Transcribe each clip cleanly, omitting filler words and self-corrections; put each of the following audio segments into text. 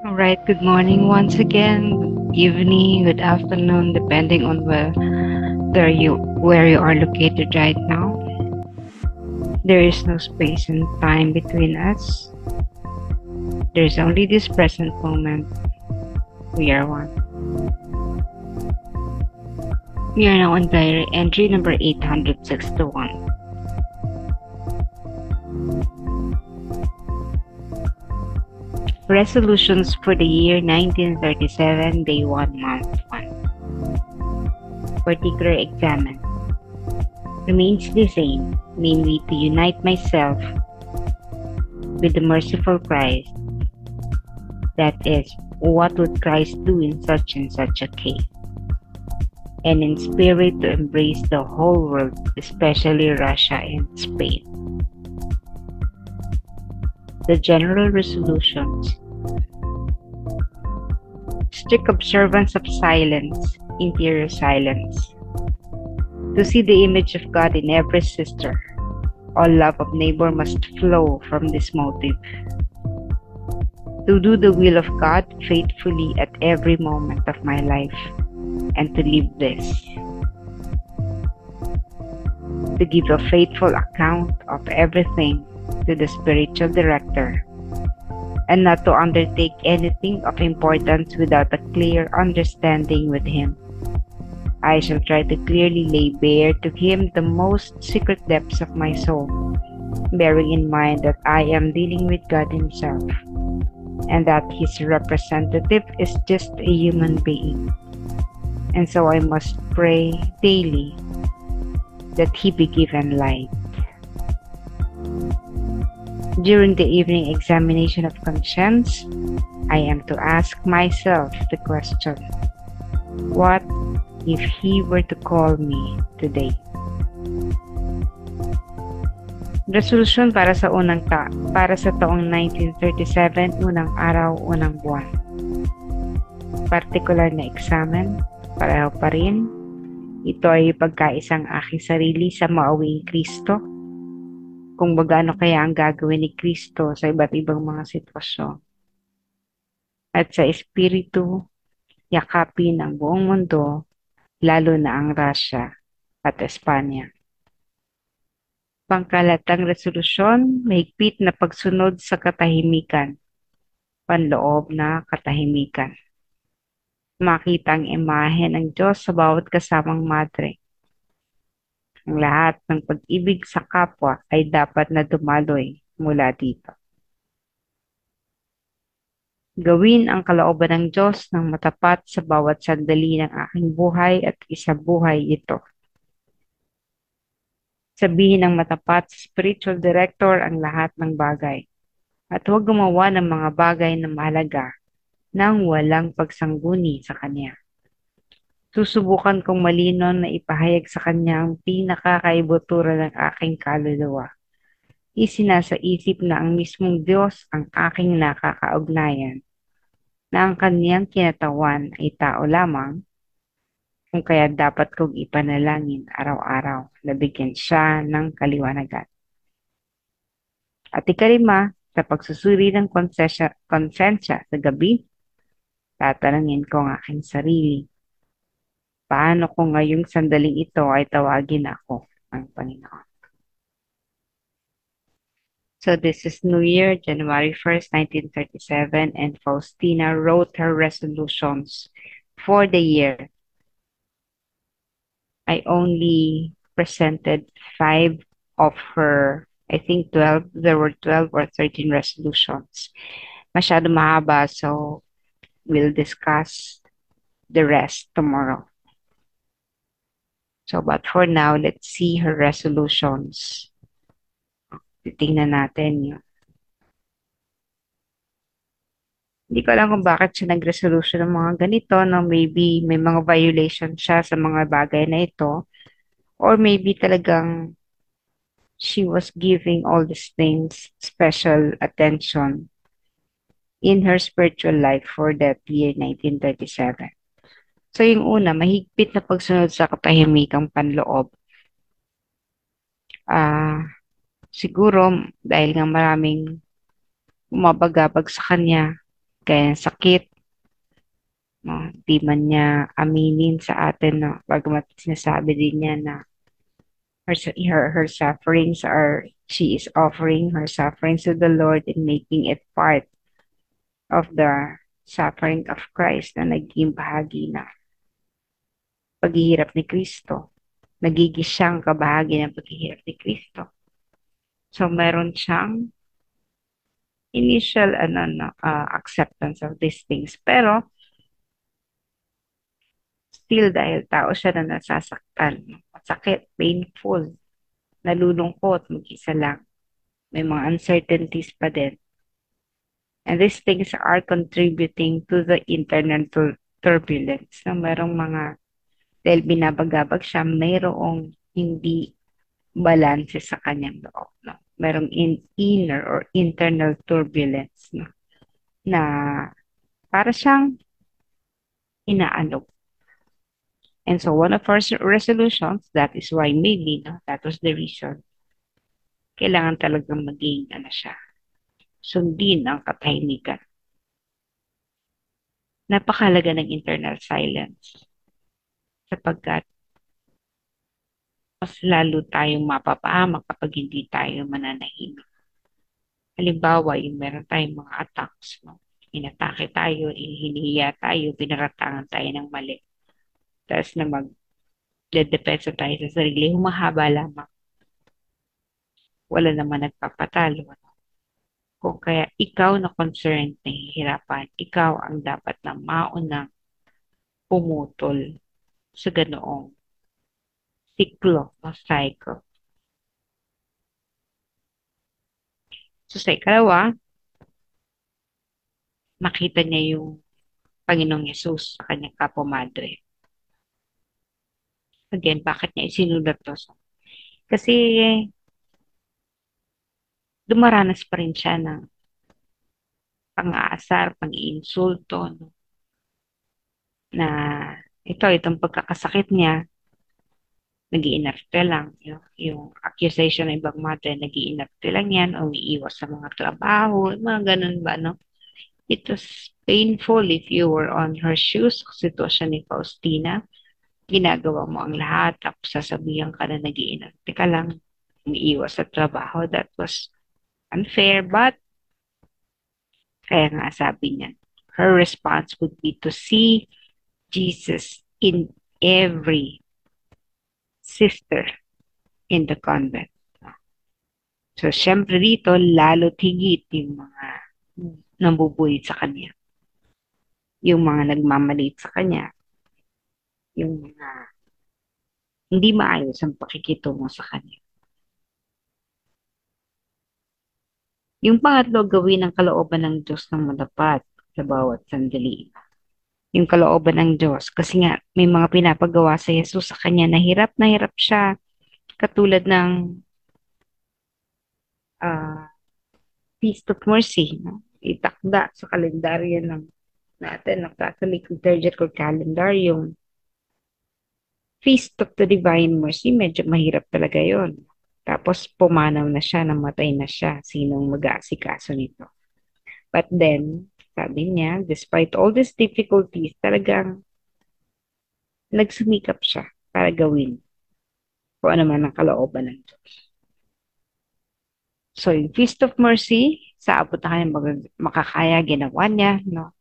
All right, good morning once again, good evening, good afternoon, depending on where you are located right now. There is no space and time between us. There is only this present moment. We are one. We are now on diary entry number 861. Resolutions for the year 1937, day 1, month 1. Particular examine. Remains the same, namely to unite myself with the merciful Christ. That is, what would Christ do in such and such a case? And in spirit to embrace the whole world, especially Russia and Spain. The general resolutions. Strict observance of silence, interior silence. To see the image of God in every sister. All love of neighbor must flow from this motive. To do the will of God faithfully at every moment of my life, and to live this. To give a faithful account of everything to the spiritual director, and not to undertake anything of importance without a clear understanding with him. I shall try to clearly lay bare to him the most secret depths of my soul, bearing in mind that I am dealing with God himself, and that his representative is just a human being. And so I must pray daily that he be given light. During the evening examination of conscience, I am to ask myself the question, what if he were to call me today? Resolution para sa taong 1937, unang araw, unang buwan. Partikular na examen, pareho pa rin. Ito ay pagkaisang aking sarili sa maawing Kristo. Kung bagano kaya ang gagawin ni Kristo sa iba't ibang mga sitwasyon. At sa espiritu, yakapin ang buong mundo, lalo na ang Russia at Espanya. Pangkalatang resolusyon, mahigpit na pagsunod sa katahimikan, panloob na katahimikan. Makita ang imahe ng Diyos sa bawat kasamang madre. Ang lahat ng pag-ibig sa kapwa ay dapat na dumaloy mula dito. Gawin ang kalooban ng Diyos ng matapat sa bawat sandali ng aking buhay at isabuhay ito. Sabihin ng matapat sa spiritual director ang lahat ng bagay at huwag gumawa ng mga bagay na mahalaga nang walang pagsangguni sa Kanya. Susubukan kong malinaw na ipahayag sa Kanya ang pinakakaibutura ng aking kaluluwa. Isinasaisip na ang mismong Diyos ang aking nakakaugnayan, na ang Kanyang kinatawan ay tao lamang, kung kaya dapat kong ipanalangin araw-araw na bigyan siya ng kaliwanagan. At ikalima, sa pagsusuri ng konsensya sa gabi, tatanungin ko ang aking sarili, paano kung ngayong sandaling ito ay tawagin ako ng Panginoon? So this is New Year, January 1st, 1937, and Faustina wrote her resolutions for the year. I only presented 5 of her, I think 12, there were 12 or 13 resolutions. Masyado mahaba, so we'll discuss the rest tomorrow. So, but for now, let's see her resolutions. Titingnan natin yun. Hindi ko alam kung bakit siya nag-resolution ng mga ganito, no? Maybe may mga violation siya sa mga bagay na ito. Or maybe talagang she was giving all these things special attention in her spiritual life for that year 1937. So yung una, mahigpit na pagsunod sa katahimikang panloob. Siguro dahil nga maraming umabagabag sa kanya, Kaya sakit, no? Di man niya aminin sa atin, no? Bagamat sinasabi din niya na her sufferings she is offering her sufferings to the Lord and making it part of the suffering of Christ na naging bahagi na paghihirap ni Kristo. Nagiging siyang kabahagi ng paghihirap ni Kristo. So, meron siyang initial acceptance of these things. Pero, still dahil tao siya na nasasaktan, masakit, painful, nalulungkot, mag-isa lang. May mga uncertainties pa din. And these things are contributing to the internal turbulence. Na merong mga, dahil binabagabag siya, mayroong hindi balanse sa kanyang loob. No? Merong inner or internal turbulence no? Na para siyang inaalog. And so one of our resolutions, that is why maybe, no, that was the reason, kailangan talagang maging, siya, sundin ang katahimikan. Napakalaga ng internal silence sapagkat mas lalo tayong mapapahamak kapag hindi tayo mananahimik. Halimbawa, yung meron tayong mga attacks, no? Inatake tayo, hinihiya tayo, pinaratangan tayo ng mali. Tapos na magdedepensa tayo sa sarili, humahaba lamang. Wala naman nagpapatalo. Kung kaya ikaw na concerned, nahihirapan, ikaw ang dapat na maunang pumutol sa ganoong siklo o cycle. So sa ikalawa, makita niya yung Panginoong Yesus sa kanyang kapomadre. Again, bakit niya isinulat to? Kasi dumaranas pa rin siya ng pang-aasar, pang-iinsulto, no? Na itong pagkakasakit niya, nag-iinarte lang. Yung accusation ng ibang mother, nag-iinarte lang yan, umiiwas sa mga trabaho, mga ganun ba, no? It was painful if you were on her shoes, sitwasyon ni Faustina. Ginagawa mo ang lahat, tapos sasabihan ka na nag-iinarte ka lang, umiiwas sa trabaho. That was unfair, but kaya nga sabi niya, her response would be to see Jesus in every sister in the convent. So, syempre dito, lalo't higit yung mga nambubulit sa kanya. Yung mga nagmamalit sa kanya. Yung mga hindi maayos ang pakikitungo sa kanya. Yung pangatlo, gawin ang kalooban ng Diyos ng matapat sa bawat sandali. Yung kalooban ng Diyos. Kasi nga, may mga pinapagawa sa Jesus sa kanya. Na hirap siya. Katulad ng Feast of Mercy. No? Itakda sa kalendaryo natin, ng Catholic liturgical calendar, yung Feast of the Divine Mercy, medyo mahirap talaga yon. Tapos pumanaw na siya, namatay na siya. Sinong mag-aasikaso nito? But then, sabi niya, despite all these difficulties, talagang nagsumikap siya para gawin kung ano man ang kalooban ng Diyos. So, yung Feast of Mercy, sa abot na kanya makakaya, ginawa niya, no?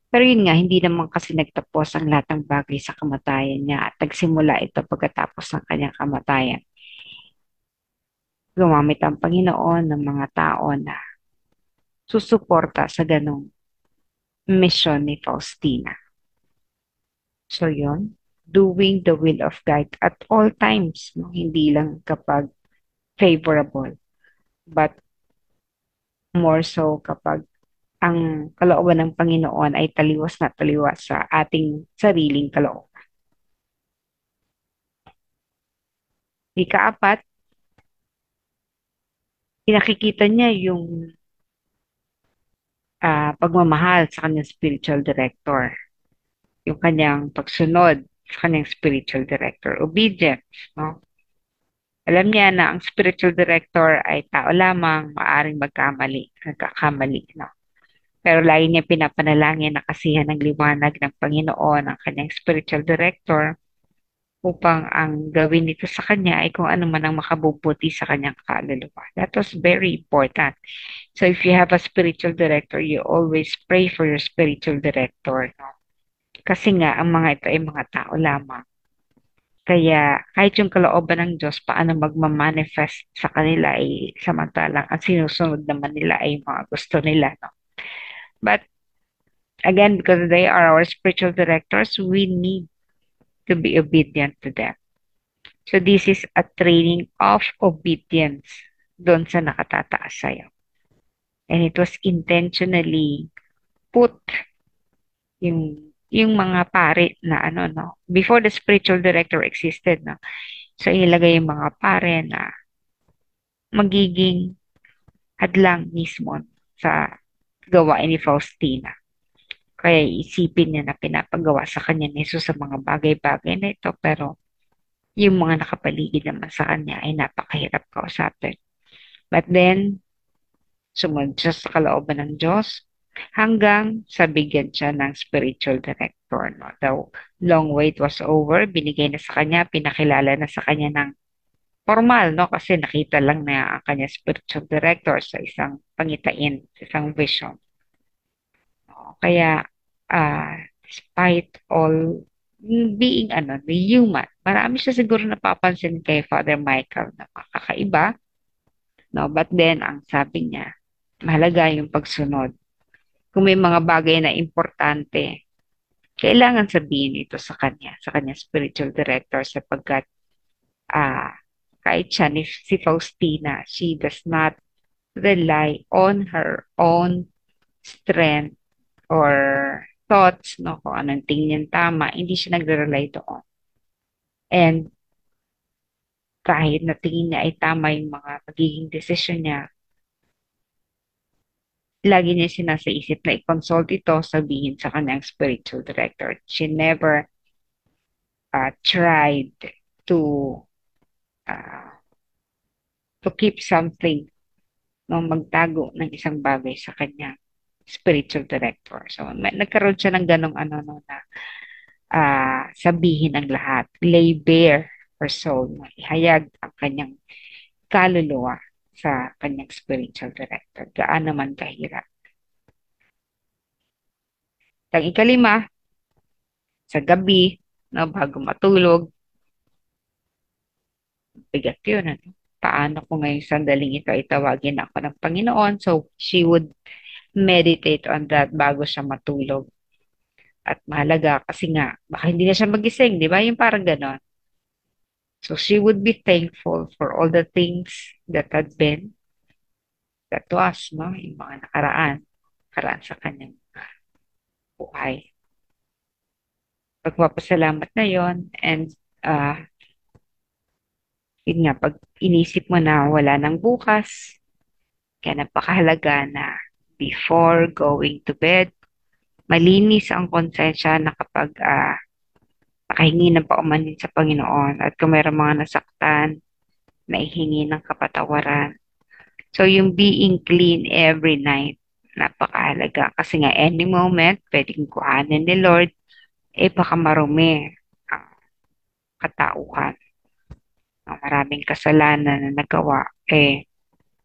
Pero yun nga, hindi naman kasi nagtapos ang lahat ng bagay sa kamatayan niya at nagsimula ito pagkatapos ng kanyang kamatayan. Gumamit ang Panginoon ng mga tao na susuporta sa ganong mission ni Faustina. So yun, doing the will of God at all times, no? Hindi lang kapag favorable, but more so kapag ang kalooban ng Panginoon ay taliwas na taliwas sa ating sariling kalooban. Ikaapat, pinakikita niya yung pagmamahal sa kanyang spiritual director. Yung kanyang pagsunod sa kanyang spiritual director. Obedience, no? Alam niya na ang spiritual director ay tao lamang, maaring nagkakamali, no? Pero lagi niya pinapanalangin na kasihan ng liwanag ng Panginoon ang kanyang spiritual director upang ang gawin nito sa kanya ay kung ano man ang makabubuti sa kanyang kaluluwa. That was very important. So if you have a spiritual director, you always pray for your spiritual director. No? Kasi nga, ang mga ito ay mga tao lamang. Kaya kahit yung kalooban ng Diyos, paano magmamanifest sa kanila ay samantalang ang sinusunod naman nila ay mga gusto nila. No? But again, because they are our spiritual directors, we need to be obedient to them. So this is a training of obedience doon sa nakatataas sa'yo. And it was intentionally put yung mga pare na ano, no? Before the spiritual director existed, no? So ilagay yung mga pare na magiging hadlang mismo sa gawain ni Faustina. Kaya isipin niya na pinapagawa sa kanya ni Jesus sa mga bagay-bagay na ito, pero yung mga nakapaligid naman sa kanya ay napakahirap kausapin. But then, sumunod siya sa kalooban ng Diyos hanggang sa bigyan siya ng spiritual director. No? The long wait was over, binigay na sa kanya, pinakilala na sa kanya ng formal, no? Kasi nakita lang na ang kanya spiritual director sa isang pangitain, sa isang vision. No? Kaya, despite all being human, marami siya siguro napapansin kay Father Michael na makakaiba, no? But then, ang sabi niya, mahalaga yung pagsunod. Kung may mga bagay na importante, kailangan sabihin ito sa kanya spiritual director sapagkat ah kahit siya ni si Faustina, she does not rely on her own strength or thoughts, no, kung anong tingin tama, hindi siya nagre-rely doon. And kahit na tingin niya ay tama yung mga magiging desisyon niya, lagi niya sinasa isip na i-consult ito, sabihin sa kanyang spiritual director. She never tried to uh, to keep something, no, magtago ng isang bagay sa kanya spiritual director. So, nagkaroon siya ng ganong no, na sabihin ang lahat. Lay bare her soul. No? Ihayag ang kanyang kaluluwa sa kanyang spiritual director. Gaano man kahirap. Ang ikalima, sa gabi, no, bago matulog, bigat yun. Ano? Paano ko ngayong sandaling ito itawagin ako ng Panginoon? So, she would meditate on that bago siya matulog. At mahalaga kasi nga, baka hindi na siya magising, di ba? Yung parang ganon. So she would be thankful for all the things that had been, that was, no? Yung mga nakaraan sa kanyang buhay. Pagpapasalamat na yon and yun nga, pag inisip mo na wala nang bukas, kaya napakahalaga na before going to bed, malinis ang konsensya na kapag nakahingi ng paumanhin sa Panginoon at kung mayroong mga nasaktan, naihingi ng kapatawaran. So, yung being clean every night, napakahalaga. Kasi nga, any moment, pwedeng kuhanin ni Lord, baka marumi ang katauhan. Maraming kasalanan na nagawa,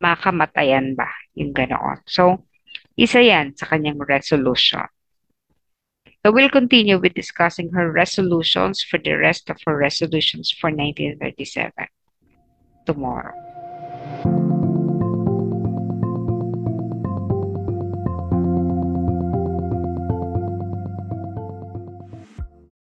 makamatayan ba yung ganoon. So, isa yan sa kanyang resolution. So, we'll continue with discussing her resolutions for the rest of her resolutions for 1937 tomorrow.